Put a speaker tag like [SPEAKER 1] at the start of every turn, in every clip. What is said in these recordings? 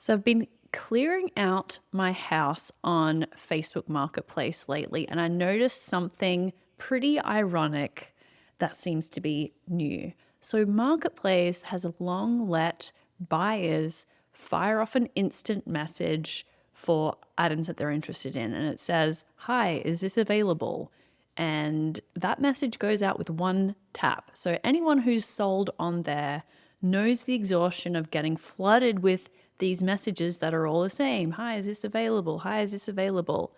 [SPEAKER 1] So I've been clearing out my house on Facebook Marketplace lately, and I noticed something pretty ironic that seems to be new. So Marketplace has long let buyers fire off an instant message for items that they're interested in, and it says, "Hi, is this available?" And that message goes out with one tap. So anyone who's sold on there knows the exhaustion of getting flooded with these messages that are all the same. Hi, is this available? Hi, is this available?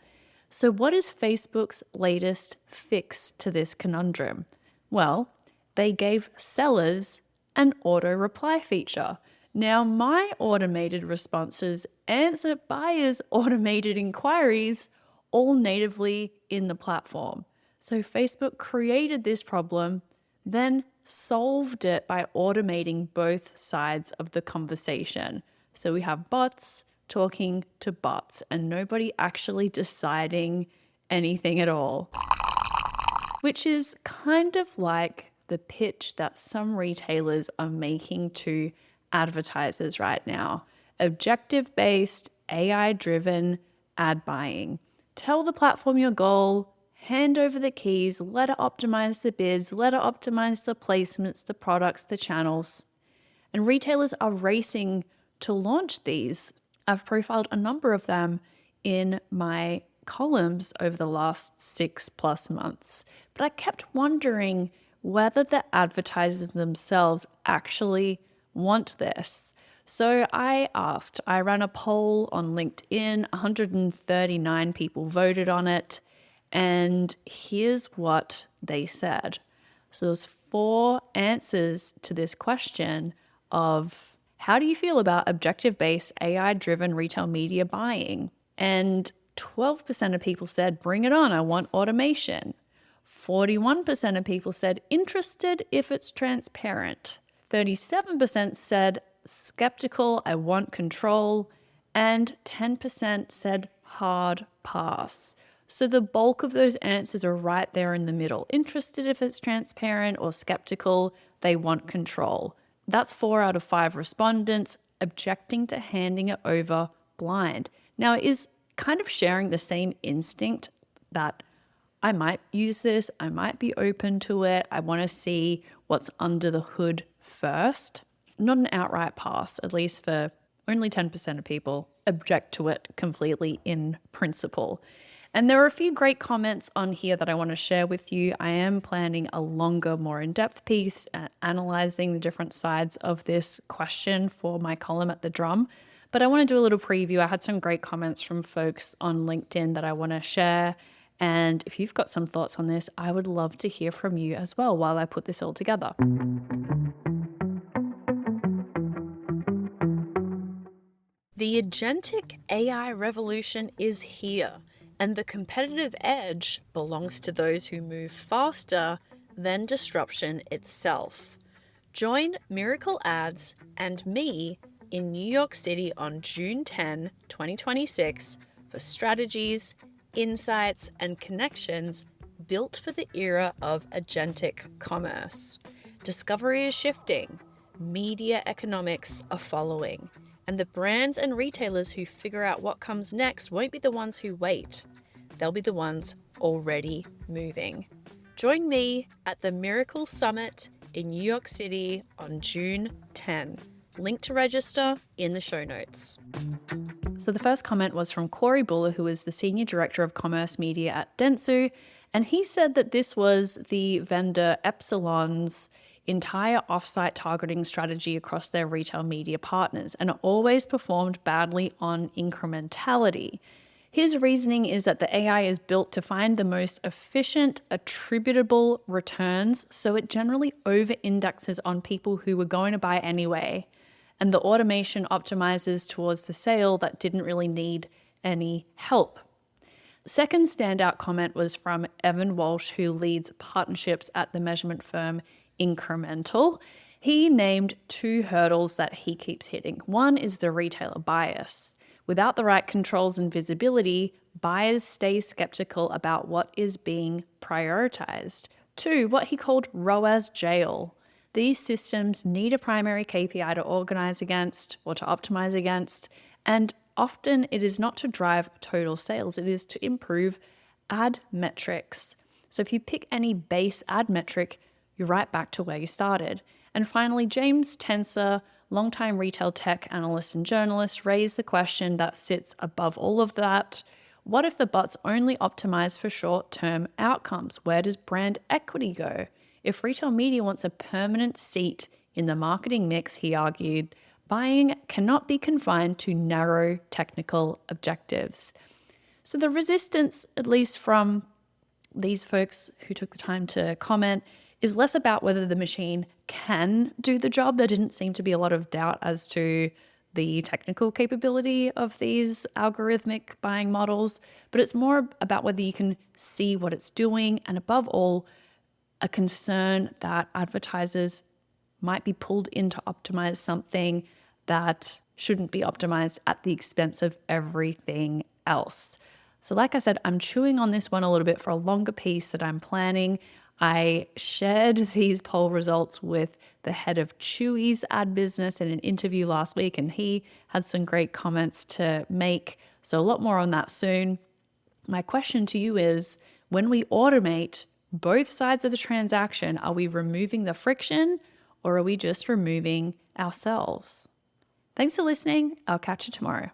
[SPEAKER 1] So, what is Facebook's latest fix to this conundrum? Well, they gave sellers an auto reply feature. Now, my automated responses answer buyers' automated inquiries all natively in the platform. So, Facebook created this problem, then solved it by automating both sides of the conversation. So we have bots talking to bots and nobody actually deciding anything at all, which is kind of like the pitch that some retailers are making to advertisers right now. Objective-based, AI-driven ad buying. Tell the platform your goal, hand over the keys, let it optimize the bids, let it optimize the placements, the products, the channels. And retailers are racing to launch these. I've profiled a number of them in my columns over the last 6+ months, but I kept wondering whether the advertisers themselves actually want this. So I ran a poll on LinkedIn, 139 people voted on it, and here's what they said. So there's 4 answers to this question of how do you feel about objective-based AI-driven retail media buying? And 12% of people said, bring it on, I want automation. 41% of people said, interested if it's transparent. 37% said, skeptical, I want control. And 10% said, hard pass. So the bulk of those answers are right there in the middle. Interested if it's transparent, or skeptical, they want control. That's 4 out of 5 respondents objecting to handing it over blind. Now, it is kind of sharing the same instinct that I might use this, I might be open to it, I want to see what's under the hood first. Not an outright pass, at least for only 10% of people object to it completely in principle. And there are a few great comments on here that I want to share with you. I am planning a longer, more in-depth piece analyzing the different sides of this question for my column at The Drum. But I want to do a little preview. I had some great comments from folks on LinkedIn that I want to share. And if you've got some thoughts on this, I would love to hear from you as well while I put this all together. The agentic AI revolution is here, and the competitive edge belongs to those who move faster than disruption itself. Join Miracle Ads and me in New York City on June 10, 2026 for strategies, insights, and connections built for the era of agentic commerce. Discovery is shifting, media economics are following, and the brands and retailers who figure out what comes next won't be the ones who wait. They'll be the ones already moving. Join me at the Miracle Summit in New York City on June 10. Link to register in the show notes. So the first comment was from Corey Buller, who is the Senior Director of Commerce Media at Dentsu, and he said that this was the vendor Epsilon's entire offsite targeting strategy across their retail media partners, and it always performed badly on incrementality. His reasoning is that the AI is built to find the most efficient, attributable returns, so it generally over-indexes on people who were going to buy anyway, and the automation optimizes towards the sale that didn't really need any help. The second standout comment was from Evan Walsh, who leads partnerships at the measurement firm Incremental. He named 2 hurdles that he keeps hitting. One is the retailer bias. Without the right controls and visibility, buyers stay skeptical about what is being prioritized. 2, what he called ROAS jail. These systems need a primary KPI to organize against or to optimize against, And often it is not to drive total sales, it is to improve ad metrics. So if you pick any base ad metric, you're right back to where you started. And finally, James Tenser, longtime retail tech analyst and journalist, raised the question that sits above all of that. What if the bots only optimize for short-term outcomes? Where does brand equity go? If retail media wants a permanent seat in the marketing mix, he argued, buying cannot be confined to narrow technical objectives. So the resistance, at least from these folks who took the time to comment, is less about whether the machine can do the job. There didn't seem to be a lot of doubt as to the technical capability of these algorithmic buying models, but it's more about whether you can see what it's doing, and above all, a concern that advertisers might be pulled in to optimize something that shouldn't be optimized at the expense of everything else. So like I said, I'm chewing on this one a little bit for a longer piece that I'm planning. I shared these poll results with the head of Chewy's ad business in an interview last week, and he had some great comments to make. So a lot more on that soon. My question to you is, when we automate both sides of the transaction, are we removing the friction or are we just removing ourselves? Thanks for listening. I'll catch you tomorrow.